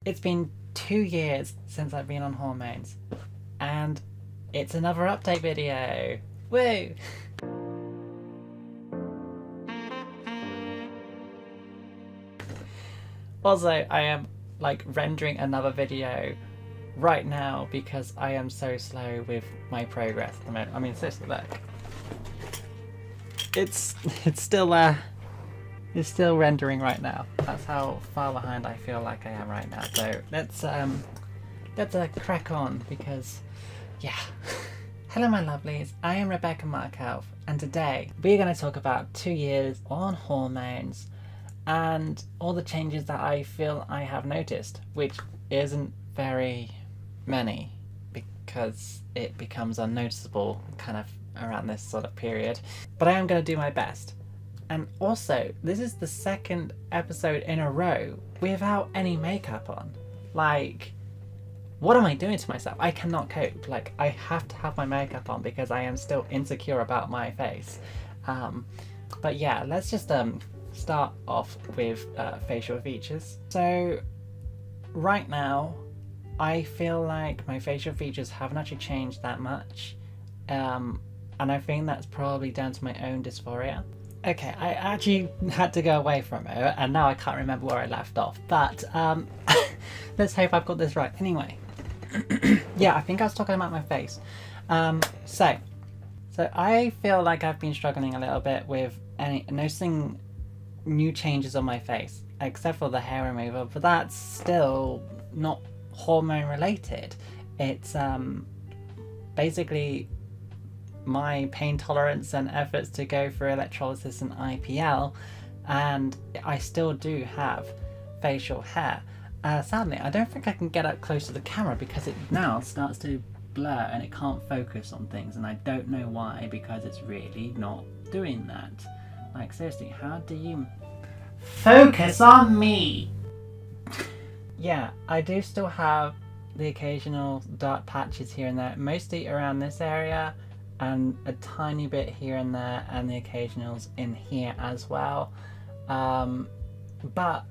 It's been 2 years since I've been on hormones, and it's another update video. Woo! Also, I am rendering another video right now because I am so slow with my progress at the moment. I mean, seriously, look. It's still it's still rendering right now. That's how far behind I feel like I am right now. So let's crack on because, yeah. Hello my lovelies, I am Rebecca Markelv, and today we're going to talk about 2 years on hormones and all the changes that I feel I have noticed, which isn't very many because it becomes unnoticeable kind of around this sort of period. But I am going to do my best. And also, this is the second episode in a row without any makeup on. Like, what am I doing to myself? I cannot cope. Like, I have to have my makeup on because I am still insecure about my face. But yeah, let's just start off with facial features. So right now, I feel like my facial features haven't actually changed that much. And I think that's probably down to my own dysphoria. Okay, I actually had to go away from it, and now I can't remember where I left off. But let's hope I've got this right. Anyway, yeah, I think I was talking about my face. So I feel like I've been struggling a little bit with noticing new changes on my face, except for the hair removal. But that's still not hormone related. It's basically my pain tolerance and efforts to go through electrolysis and IPL, and I still do have facial hair. Sadly, I don't think I can get up close to the camera because it now starts to blur and it can't focus on things, and I don't know why, because it's really not doing that. Like, seriously, how do you focus on me? Yeah, I do still have the occasional dark patches here and there, mostly around this area, and a tiny bit here and there, and the occasionals in here as well. But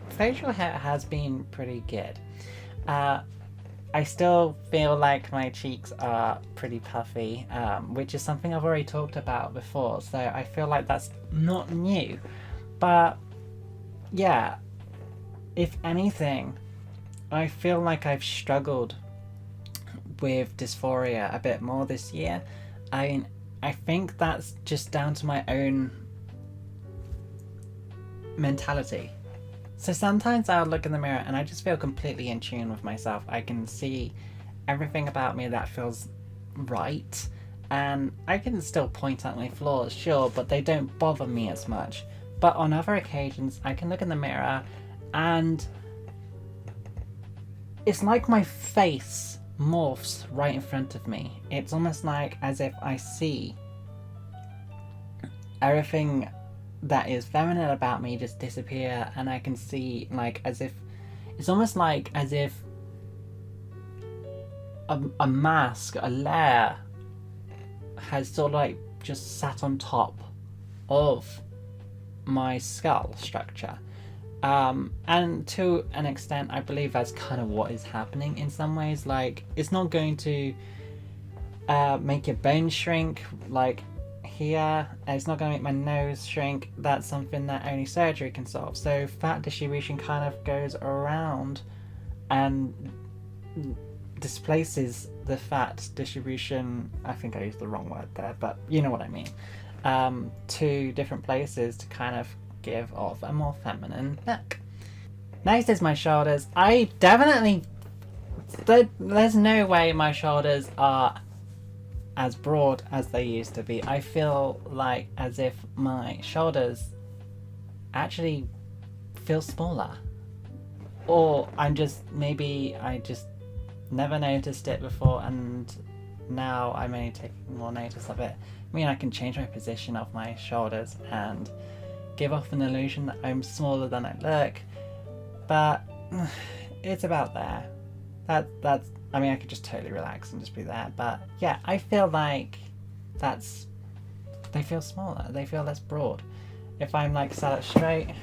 facial hair has been pretty good. I still feel like my cheeks are pretty puffy, which is something I've already talked about before, so I feel like that's not new. But yeah, if anything, I feel like I've struggled with dysphoria a bit more this year. I think that's just down to my own mentality. So sometimes I'll look in the mirror and I just feel completely in tune with myself. I can see everything about me that feels right, and I can still point out my flaws, sure, but they don't bother me as much. But on other occasions, I can look in the mirror and it's like my face morphs right in front of me. It's almost like as if I see everything that is feminine about me just disappear, and I can see, like, as if it's almost like as if a mask, a layer has sort of like just sat on top of my skull structure. And to an extent, I believe that's kind of what is happening in some ways. Like, it's not going to make your bones shrink like here. It's not going to make my nose shrink. That's something that only surgery can solve. So fat distribution kind of goes around and displaces the fat distribution. I think I used the wrong word there, but you know what I mean. To different places to kind of give off a more feminine look. Next is my shoulders. I definitely, there's no way my shoulders are as broad as they used to be. I feel like as if my shoulders actually feel smaller, or maybe I just never noticed it before, and now I'm only taking more notice of it. I mean, I can change my position of my shoulders and give off an illusion that I'm smaller than I look, but it's about there. That's I mean, I could just totally relax and just be there, but yeah, I feel like they feel smaller, they feel less broad. If I'm like sat up straight,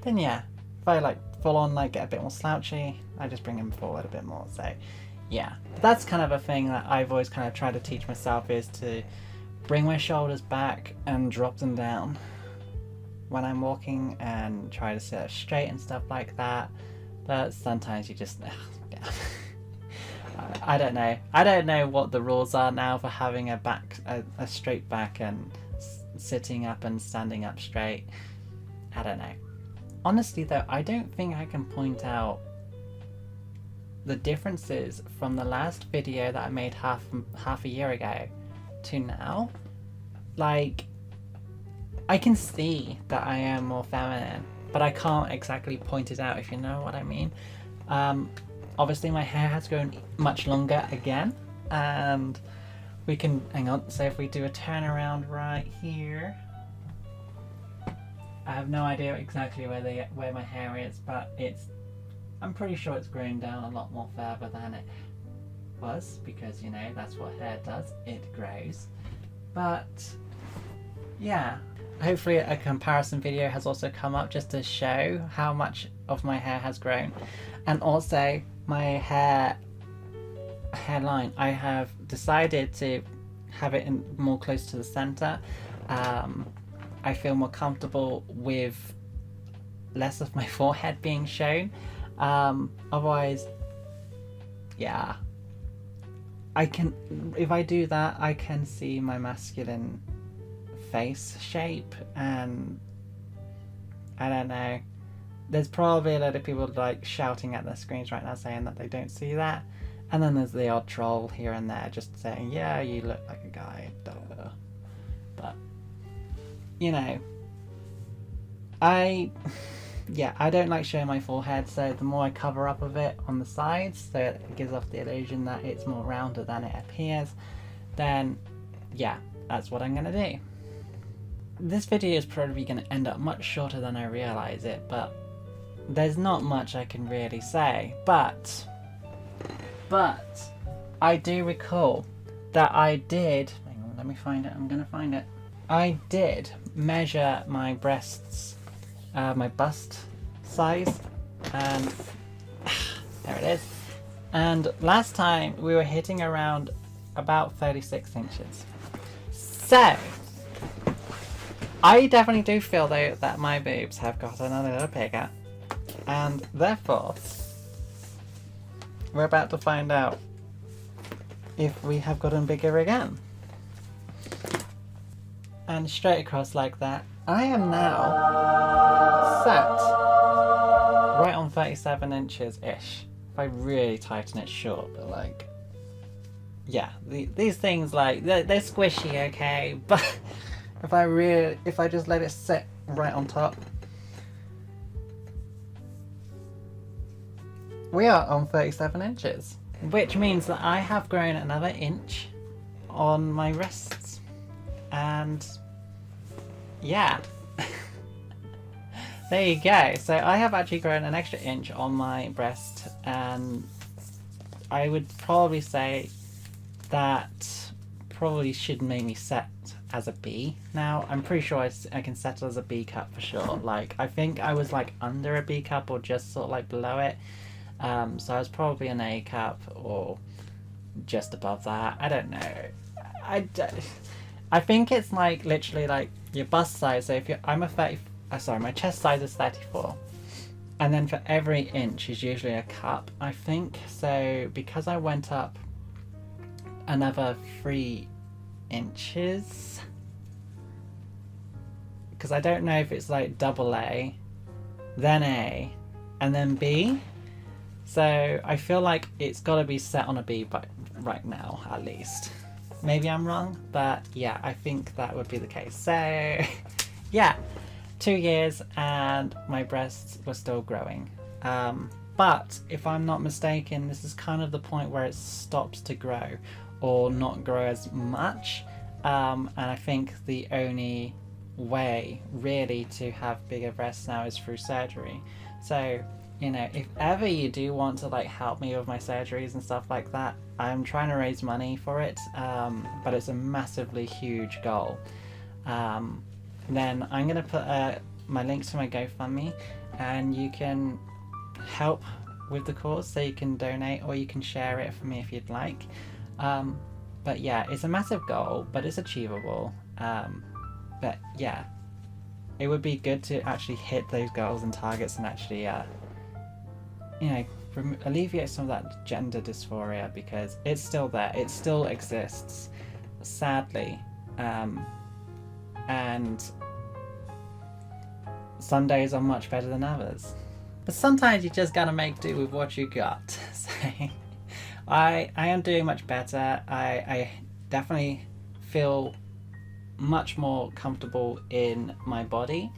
then yeah, if I like full on like get a bit more slouchy, I just bring them forward a bit more. So yeah, that's kind of a thing that I've always kind of tried to teach myself, is to bring my shoulders back and drop them down when I'm walking, and try to sit up straight and stuff like that. But sometimes you just yeah. I don't know. I don't know what the rules are now for having a straight back and sitting up and standing up straight. I don't know. Honestly though, I don't think I can point out the differences from the last video that I made half a year ago to now. Like, I can see that I am more feminine, but I can't exactly point it out, if you know what I mean. Obviously my hair has grown much longer again, and we can, hang on, so if we do a turnaround right here, I have no idea exactly where my hair is, but I'm pretty sure it's grown down a lot more further than it was, because, you know, that's what hair does, it grows. But yeah, hopefully a comparison video has also come up just to show how much of my hair has grown. And also my hairline, I have decided to have it more close to the center. I feel more comfortable with less of my forehead being shown. Otherwise, yeah, if I do that, I can see my masculine face shape, and I don't know, there's probably a lot of people like shouting at their screens right now saying that they don't see that, and then there's the odd troll here and there just saying, yeah, you look like a guy, duh. But you know, I don't like showing my forehead, so the more I cover up of it on the sides, so it gives off the illusion that it's more rounder than it appears, then yeah, that's what I'm gonna do. This video is probably going to end up much shorter than I realise it, but there's not much I can really say. But I do recall that I did, hang on, let me find it, I'm going to find it. I did measure my breasts, my bust size, and there it is. And last time we were hitting around about 36 inches. So I definitely do feel though that my boobs have gotten a little bigger, and therefore we're about to find out if we have gotten bigger again. And straight across like that, I am now set right on 37 inches ish. If I really tighten it short, but like, yeah, these things, like, they're squishy, okay, but if I just let it sit right on top, we are on 37 inches, which means that I have grown another inch on my wrists, and yeah, there you go. So I have actually grown an extra inch on my breast, and I would probably say that probably should make me set as a B now. I'm pretty sure I can settle as a B cup for sure. Like, I think I was like under a B cup or just sort of like below it. So I was probably an A cup or just above that. I don't know. I think it's like literally like your bust size. So if I'm a 30, sorry, my chest size is 34. And then for every inch is usually a cup, I think. So because I went up another 3 inches, because I don't know if it's like double A, then A, and then B. So I feel like it's got to be set on a B by right now, at least. Maybe I'm wrong, but yeah, I think that would be the case. So yeah, 2 years and my breasts were still growing. But if I'm not mistaken, this is kind of the point where it stops to grow or not grow as much. And I think the only way really to have bigger breasts now is through surgery. So, you know, if ever you do want to like help me with my surgeries and stuff like that, I'm trying to raise money for it, but it's a massively huge goal. Then I'm gonna put my links to my GoFundMe, and you can help with the cause, so you can donate or you can share it for me if you'd like. But yeah, it's a massive goal, but it's achievable. But yeah, it would be good to actually hit those goals and targets and actually, you know, alleviate some of that gender dysphoria, because it's still there, it still exists, sadly. And some days are much better than others. But sometimes you just gotta make do with what you got. So I am doing much better. I definitely feel much more comfortable in my body,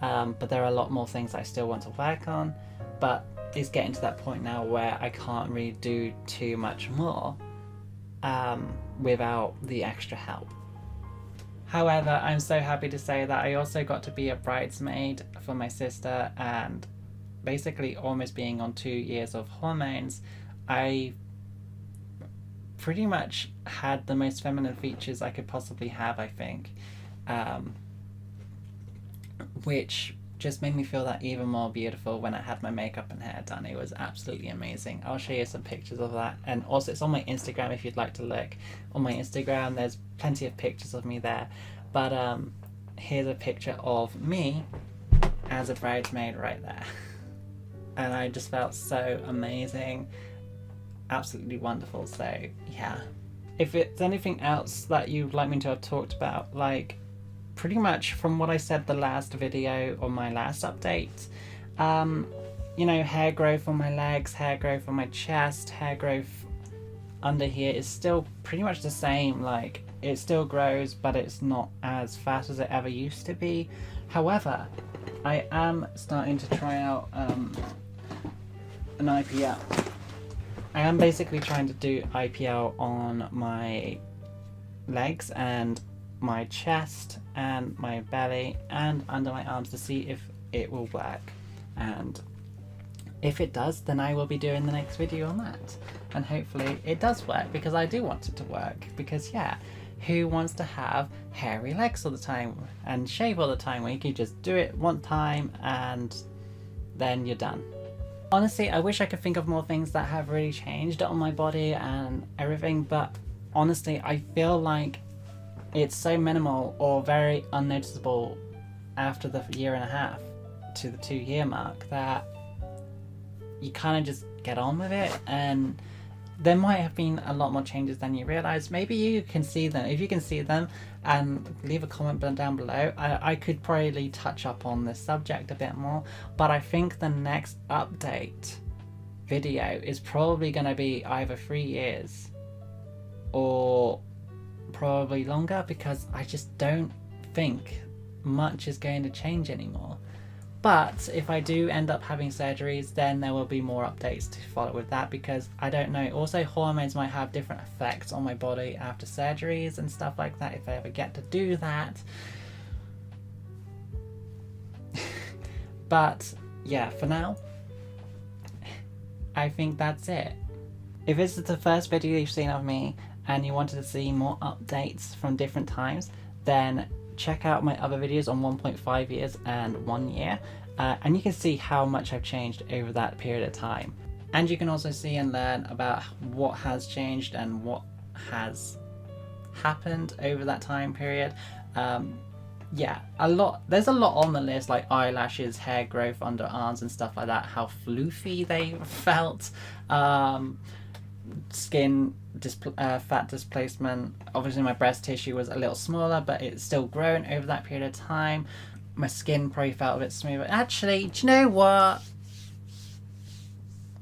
but there are a lot more things I still want to work on, but it's getting to that point now where I can't really do too much more without the extra help. However, I'm so happy to say that I also got to be a bridesmaid for my sister, and basically almost being on 2 years of hormones, I pretty much had the most feminine features I could possibly have, I think, which just made me feel that even more beautiful when I had my makeup and hair done. It was absolutely amazing. I'll show you some pictures of that, and also it's on my Instagram if you'd like to look. On my Instagram there's plenty of pictures of me there, but here's a picture of me as a bridesmaid right there. And I just felt so amazing, absolutely wonderful. So yeah, if it's anything else that you'd like me to have talked about, like pretty much from what I said the last video or my last update, you know, hair growth on my legs, hair growth on my chest, hair growth under here is still pretty much the same. Like, it still grows, but it's not as fast as it ever used to be. However, I am starting to try out an IPL. I am basically trying to do IPL on my legs and my chest and my belly and under my arms to see if it will work, and if it does, then I will be doing the next video on that, and hopefully it does work, because I do want it to work. Because yeah, who wants to have hairy legs all the time and shave all the time when you can just do it one time and then you're done? Honestly, I wish I could think of more things that have really changed on my body and everything, but honestly I feel like it's so minimal or very unnoticeable after the 1.5 years to the 2-year mark that you kind of just get on with it. And there might have been a lot more changes than you realize. Maybe you can see them. If you can see them, and leave a comment down below, I could probably touch up on this subject a bit more. But I think the next update video is probably going to be either 3 years or probably longer, because I just don't think much is going to change anymore. But if I do end up having surgeries, then there will be more updates to follow with that, because I don't know, also hormones might have different effects on my body after surgeries and stuff like that, if I ever get to do that. But yeah, for now I think that's it. If this is the first video you've seen of me and you wanted to see more updates from different times, then check out my other videos on 1.5 years and 1 year, and you can see how much I've changed over that period of time. And you can also see and learn about what has changed and what has happened over that time period. Yeah, there's a lot on the list, like eyelashes, hair growth, underarms and stuff like that, how floofy they felt, skin fat displacement. Obviously my breast tissue was a little smaller, but it's still grown over that period of time. My skin probably felt a bit smoother. Actually, do you know what?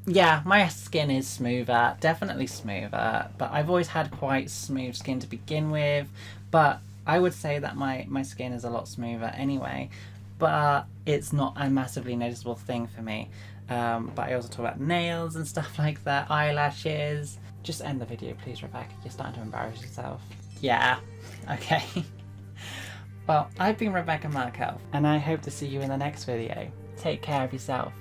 Yeah, my skin is smoother, definitely smoother, but I've always had quite smooth skin to begin with. But I would say that my skin is a lot smoother anyway, but it's not a massively noticeable thing for me. But I also talk about nails and stuff like that, eyelashes. Just end the video please, Rebecca, you're starting to embarrass yourself. Yeah, okay. Well, I've been Rebecca Markelv, and I hope to see you in the next video. Take care of yourself.